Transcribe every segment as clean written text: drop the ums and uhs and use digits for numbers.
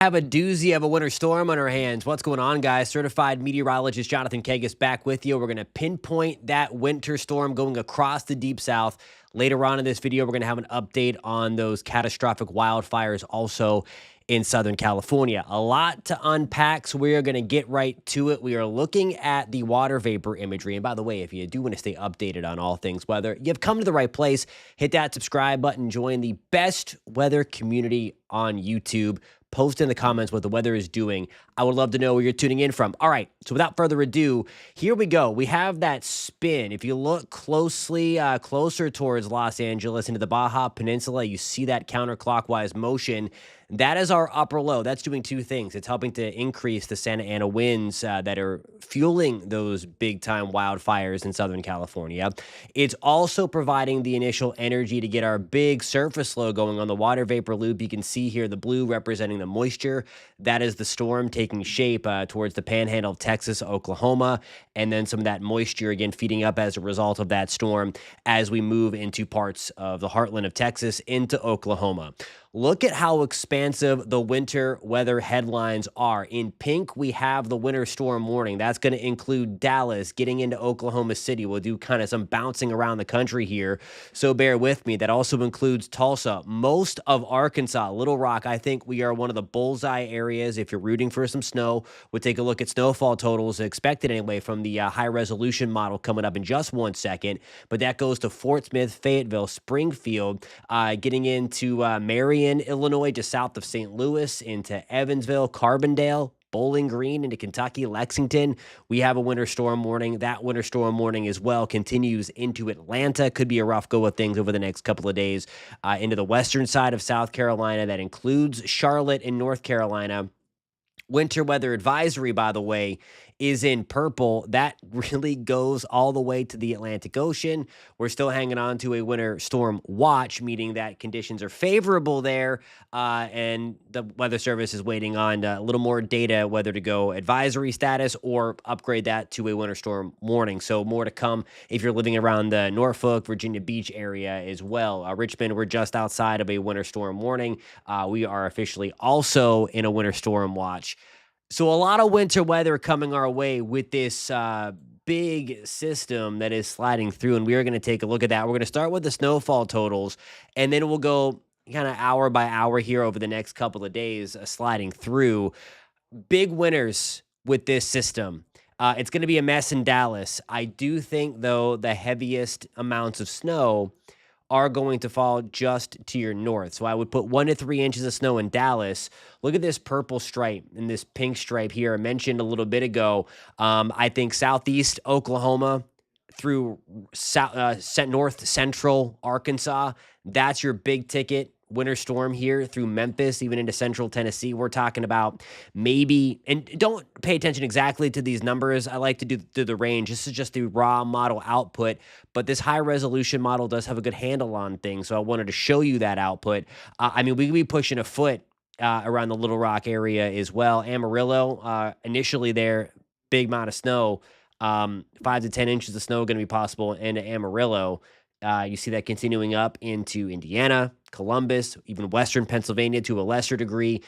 Have a doozy of a winter storm on our hands. What's going on, guys? Certified meteorologist Jonathan Kegis back with you. We're going to pinpoint that winter storm going across the Deep South. Later on in this video, we're going to have an update on those catastrophic wildfires also in Southern California. A lot to unpack, so we are going to get right to it. We are looking at the water vapor imagery. And by the way, if you do want to stay updated on all things weather, you've come to the right place. Hit that subscribe button. Join the best weather community on YouTube. Post in the comments what the weather is doing. I would love to know where you're tuning in from. All right, so without further ado, here we go. We have that spin. If you look closely, closer towards Los Angeles into the Baja Peninsula, you see that counterclockwise motion. That is our upper low. That's doing two things. It's helping to increase the Santa Ana winds that are fueling those big-time wildfires in Southern California. It's also providing the initial energy to get our big surface low going on the water vapor loop. You can see here the blue representing the moisture. That is the storm taking shape towards the panhandle of Texas, Oklahoma, and then some of that moisture again feeding up as a result of that storm as we move into parts of the heartland of Texas into Oklahoma. Look at how expansive the winter weather headlines are. In pink, we have the winter storm warning. That's going to include Dallas, getting into Oklahoma City. We'll do kind of some bouncing around the country here, so bear with me. That also includes Tulsa, most of Arkansas, Little Rock. I think we are one of the bullseye areas. If you're rooting for some snow, we'll take a look at snowfall totals, expected anyway, from the high-resolution model coming up in just 1 second. But that goes to Fort Smith, Fayetteville, Springfield, getting into Marion, Illinois, just south of St. Louis, into Evansville, Carbondale, Bowling Green, into Kentucky, Lexington. We have a winter storm warning. That winter storm warning as well continues into Atlanta. Could be a rough go of things over the next couple of days into the western side of South Carolina. That includes Charlotte and North Carolina. Winter weather advisory, by the way, is in purple. That really goes all the way to the Atlantic Ocean. We're still hanging on to a winter storm watch, meaning that conditions are favorable there, and the Weather Service is waiting on a little more data, whether to go advisory status or upgrade that to a winter storm warning. So more to come if you're living around the Norfolk, Virginia Beach area as well. Richmond, we're just outside of a winter storm warning. We are officially also in a winter storm watch. So a lot of winter weather coming our way with this big system that is sliding through, and we are going to take a look at that. We're going to start with the snowfall totals, and then we'll go kind of hour by hour here over the next couple of days, sliding through. Big winners with this system. It's going to be a mess in Dallas. I do think, though, the heaviest amounts of snow are going to fall just to your north. So I would put 1 to 3 inches of snow in Dallas. Look at this purple stripe and this pink stripe here. I mentioned a little bit ago, I think southeast Oklahoma through north central Arkansas, that's your big ticket winter storm here through Memphis, even into central Tennessee. We're talking about maybe, and don't pay attention exactly to these numbers. I like to do the range. This is just the raw model output, but this high resolution model does have a good handle on things. So I wanted to show you that output. I mean, we could be pushing a foot around the Little Rock area as well. Amarillo, initially there, big amount of snow, 5 to 10 inches of snow going to be possible into Amarillo. You see that continuing up into Indiana, Columbus, even western Pennsylvania to a lesser degree,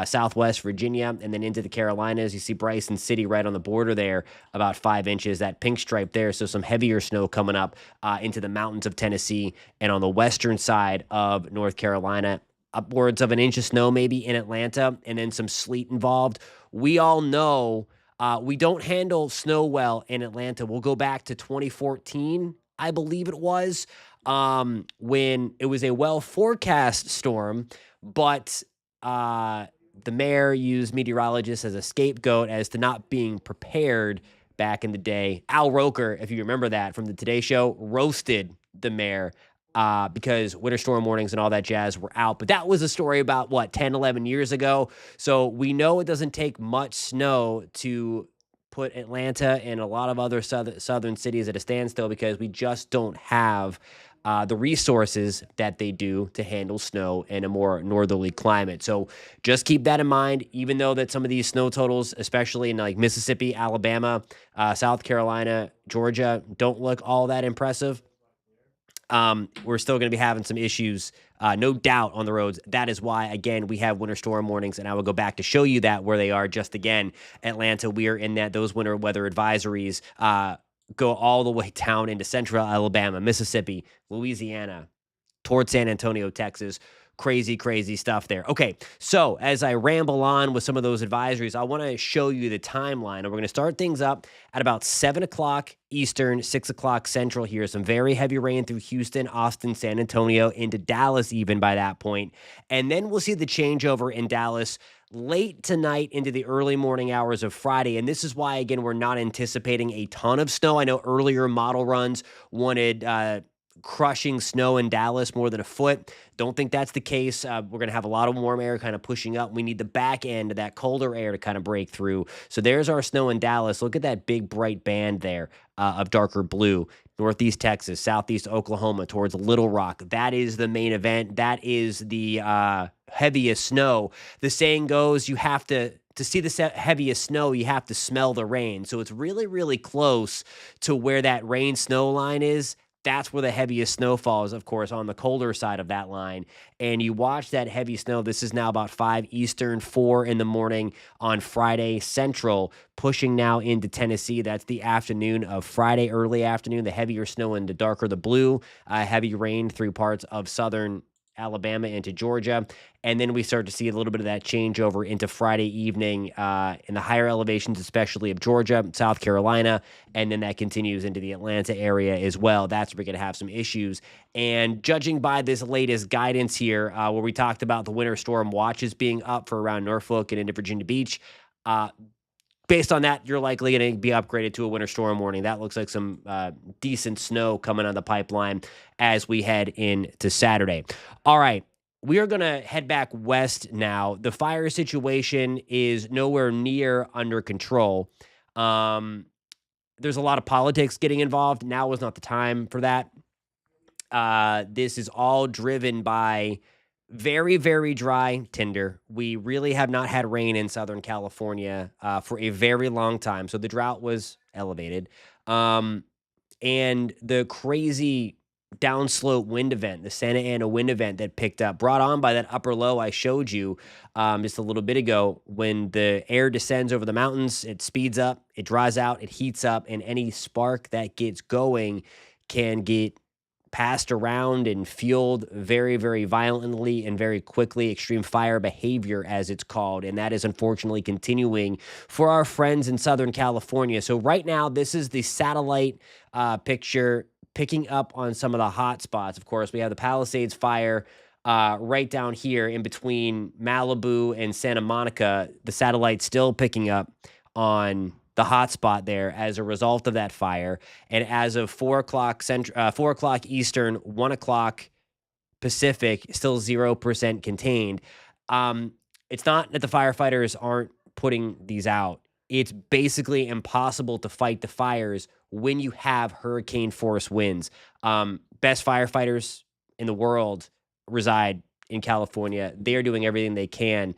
southwest Virginia, and then into the Carolinas. You see Bryson City right on the border there, about 5 inches, that pink stripe there. So some heavier snow coming up into the mountains of Tennessee and on the western side of North Carolina. Upwards of an inch of snow maybe in Atlanta, and then some sleet involved. We all know we don't handle snow well in Atlanta. We'll go back to 2014. I believe it was, when it was a well-forecast storm, but the mayor used meteorologists as a scapegoat as to not being prepared back in the day. Al Roker, if you remember that from the Today Show, roasted the mayor because winter storm warnings and all that jazz were out. But that was a story about, 10, 11 years ago. So we know it doesn't take much snow to put Atlanta and a lot of other southern cities at a standstill because we just don't have the resources that they do to handle snow in a more northerly climate. So just keep that in mind, even though that some of these snow totals, especially in like Mississippi, Alabama, South Carolina, Georgia, don't look all that impressive. we're still going to be having some issues, no doubt, on the roads. That is why, again, we have winter storm warnings, and I will go back to show you that where they are. Just again, Atlanta, we are in those winter weather advisories go all the way down into central Alabama, Mississippi, Louisiana, towards San Antonio, Texas. Crazy, crazy stuff there. Okay, so as I ramble on with some of those advisories, I want to show you the timeline. And we're going to start things up at about 7 o'clock Eastern, 6 o'clock Central here. Some very heavy rain through Houston, Austin, San Antonio, into Dallas even by that point. And then we'll see the changeover in Dallas late tonight into the early morning hours of Friday. And this is why, again, we're not anticipating a ton of snow. I know earlier model runs wanted crushing snow in Dallas, more than a foot. Don't think that's the case. We're going to have a lot of warm air kind of pushing up. We need the back end of that colder air to kind of break through. So there's our snow in Dallas. Look at that big bright band there of darker blue. Northeast Texas, southeast Oklahoma, towards Little Rock. That is the main event. That is the heaviest snow. The saying goes, you have to see the heaviest snow, you have to smell the rain. So it's really, really close to where that rain snow line is. That's where the heaviest snow falls, of course, on the colder side of that line. And you watch that heavy snow. This is now about 5 Eastern, 4 in the morning on Friday Central, pushing now into Tennessee. That's the afternoon of Friday, early afternoon. The heavier snow into darker the blue, heavy rain through parts of southern Alabama into Georgia. And then we start to see a little bit of that changeover into Friday evening in the higher elevations, especially of Georgia, South Carolina, and then that continues into the Atlanta area as well. That's where we're going to have some issues. And judging by this latest guidance here, where we talked about the winter storm watches being up for around Norfolk and into Virginia Beach, based on that, you're likely going to be upgraded to a winter storm warning. That looks like some decent snow coming on the pipeline as we head into Saturday. All right, we are going to head back west now. The fire situation is nowhere near under control. There's a lot of politics getting involved. Now is not the time for that. This is all driven by very, very dry tinder. We really have not had rain in Southern California for a very long time. So the drought was elevated. And the crazy downslope wind event, the Santa Ana wind event that picked up, brought on by that upper low I showed you just a little bit ago. When the air descends over the mountains, it speeds up, it dries out, it heats up, and any spark that gets going can get passed around and fueled very, very violently and very quickly. Extreme fire behavior, as it's called. And that is unfortunately continuing for our friends in Southern California. So right now, this is the satellite picture picking up on some of the hot spots. Of course, we have the Palisades fire right down here in between Malibu and Santa Monica. The satellite's still picking up on the hot spot there as a result of that fire. And as of 4 o'clock Eastern, 1 o'clock Pacific, still 0% contained. It's not that the firefighters aren't putting these out. It's basically impossible to fight the fires when you have hurricane force winds. Best firefighters in the world reside in California. They are doing everything they can.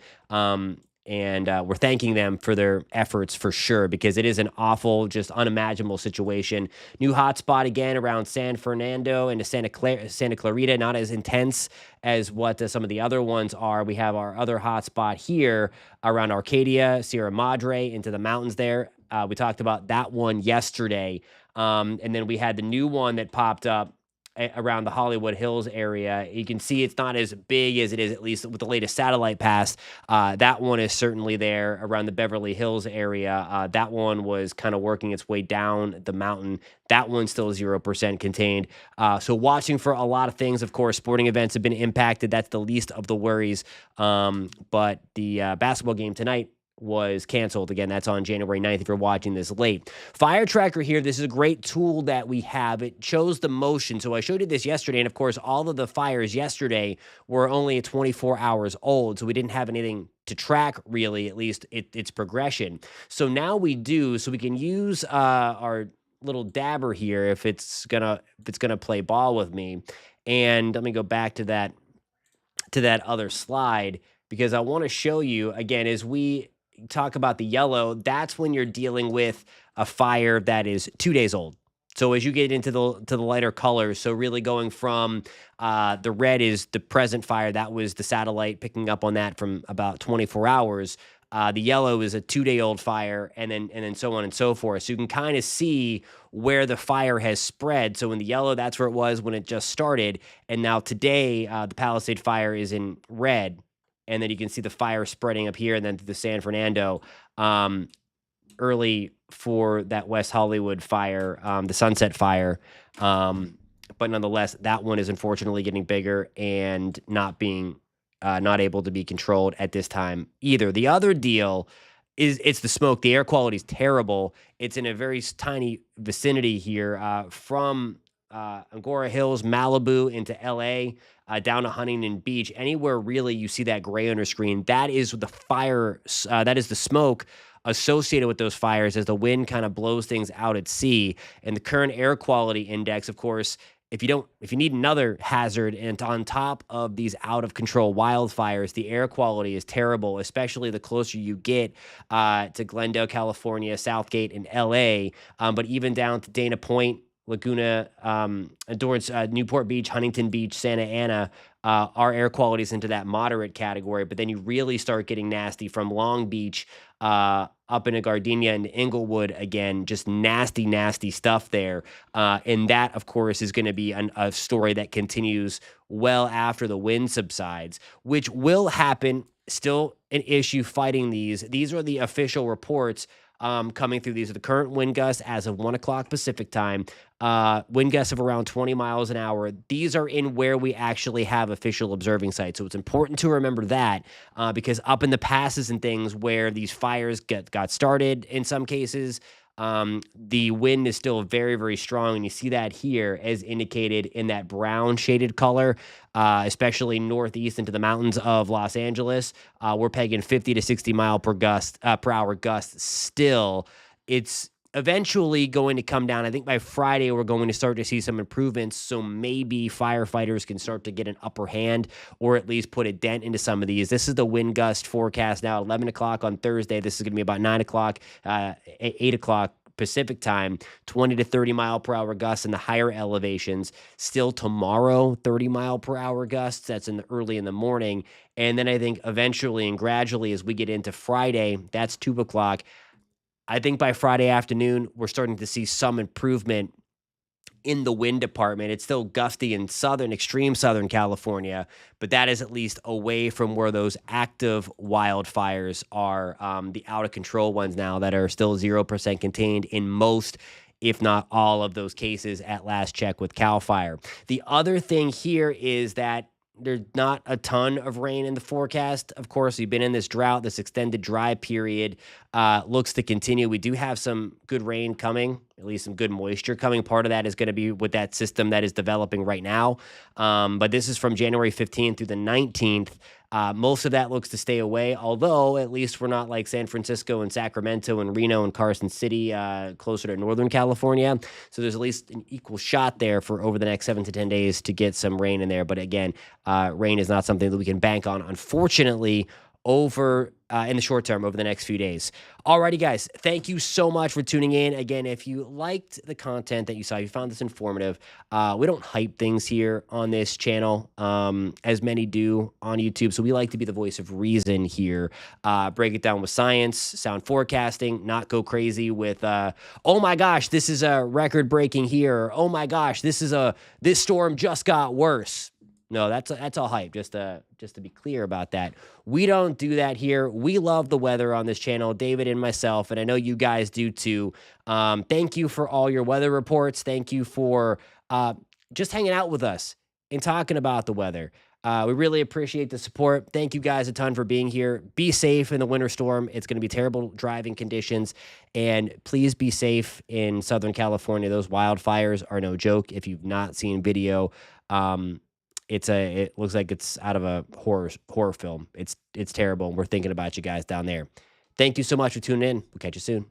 And we're thanking them for their efforts for sure, because it is an awful, just unimaginable situation. New hotspot again around San Fernando and Santa Clarita, not as intense as what some of the other ones are. We have our other hotspot here around Arcadia, Sierra Madre, into the mountains there. We talked about that one yesterday. And then we had the new one that popped up around the Hollywood Hills area. You can see it's not as big as it is, at least with the latest satellite pass. That one is certainly there around the Beverly Hills area. That one was kind of working its way down the mountain. That one's still 0% contained. So watching for a lot of things. Of course, sporting events have been impacted. That's the least of the worries. But the basketball game tonight was canceled. Again, that's on January 9th if you're watching this late. Fire Tracker here, this is a great tool that we have. It shows the motion. So I showed you this yesterday, and of course, all of the fires yesterday were only 24 hours old, so we didn't have anything to track, really, at least its progression. So now we do, so we can use our little dabber here if it's gonna play ball with me. And let me go back to that other slide, because I want to show you, again, as we talk about the yellow, that's when you're dealing with a fire that is 2 days old. So as you get into the lighter colors, so really going from the red is the present fire. That was the satellite picking up on that from about 24 hours. The yellow is a 2 day old fire, and then so on and so forth. So you can kind of see where the fire has spread. So in the yellow, that's where it was when it just started, and now today the Palisade fire is in red, and then you can see the fire spreading up here, and then to the San Fernando. Early for that West Hollywood fire, the Sunset Fire. But nonetheless, that one is unfortunately getting bigger and not able to be controlled at this time either. The other deal is it's the smoke. The air quality is terrible. It's in a very tiny vicinity here from Angora Hills, Malibu into LA, down to Huntington Beach. Anywhere really you see that gray on your screen, that is the fire, that is the smoke associated with those fires as the wind kind of blows things out at sea. And the current air quality index, of course, if you need another hazard and on top of these out of control wildfires, the air quality is terrible, especially the closer you get to Glendale, California, Southgate, and LA, but even down to Dana Point, Laguna, towards Newport Beach, Huntington Beach, Santa Ana, our air quality is into that moderate category. But then you really start getting nasty from Long Beach up into Gardenia and Inglewood again, just nasty, nasty stuff there. And that, of course, is going to be a story that continues well after the wind subsides, which will happen. Still an issue fighting these. These are the official reports coming through. These are the current wind gusts as of 1 o'clock Pacific time. Wind gusts of around 20 miles an hour. These are in where we actually have official observing sites. So it's important to remember that because up in the passes and things where these fires got started in some cases, the wind is still very, very strong. And you see that here as indicated in that brown shaded color, especially northeast into the mountains of Los Angeles. We're pegging 50 to 60 mile per hour gusts still. It's eventually going to come down. I think by Friday, we're going to start to see some improvements. So maybe firefighters can start to get an upper hand or at least put a dent into some of these. This is the wind gust forecast now, 11 o'clock on Thursday. This is going to be about 9 o'clock, 8 o'clock Pacific time, 20 to 30 mile per hour gusts in the higher elevations. Still tomorrow, 30 mile per hour gusts. That's early in the morning. And then I think eventually and gradually as we get into Friday, that's 2 o'clock. I think by Friday afternoon, we're starting to see some improvement in the wind department. It's still gusty in extreme Southern California, but that is at least away from where those active wildfires are, the out of control ones now that are still 0% contained in most, if not all of those cases at last check with CAL FIRE. The other thing here is that there's not a ton of rain in the forecast. Of course, we've been in this drought, this extended dry period looks to continue. We do have some good rain coming, at least some good moisture coming. Part of that is going to be with that system that is developing right now. But this is from January 15th through the 19th. Most of that looks to stay away, although at least we're not like San Francisco and Sacramento and Reno and Carson City, closer to Northern California. So there's at least an equal shot there for over the next 7 to 10 days to get some rain in there. But again, rain is not something that we can bank on, unfortunately, over in the short term over the next few days. Alrighty, guys, thank you so much for tuning in. Again, if you liked the content that you saw, you found this informative, we don't hype things here on this channel as many do on YouTube. So we like to be the voice of reason here, break it down with science, sound forecasting, not go crazy with, oh my gosh, this is a record breaking here. Or, oh my gosh, this storm just got worse. No, that's all hype, just to be clear about that. We don't do that here. We love the weather on this channel, David and myself, and I know you guys do too. Thank you for all your weather reports. Thank you for just hanging out with us and talking about the weather. We really appreciate the support. Thank you guys a ton for being here. Be safe in the winter storm. It's going to be terrible driving conditions, and please be safe in Southern California. Those wildfires are no joke. If you've not seen video, it looks like it's out of a horror film. It's terrible, and we're thinking about you guys down there. Thank you so much for tuning in. We'll catch you soon.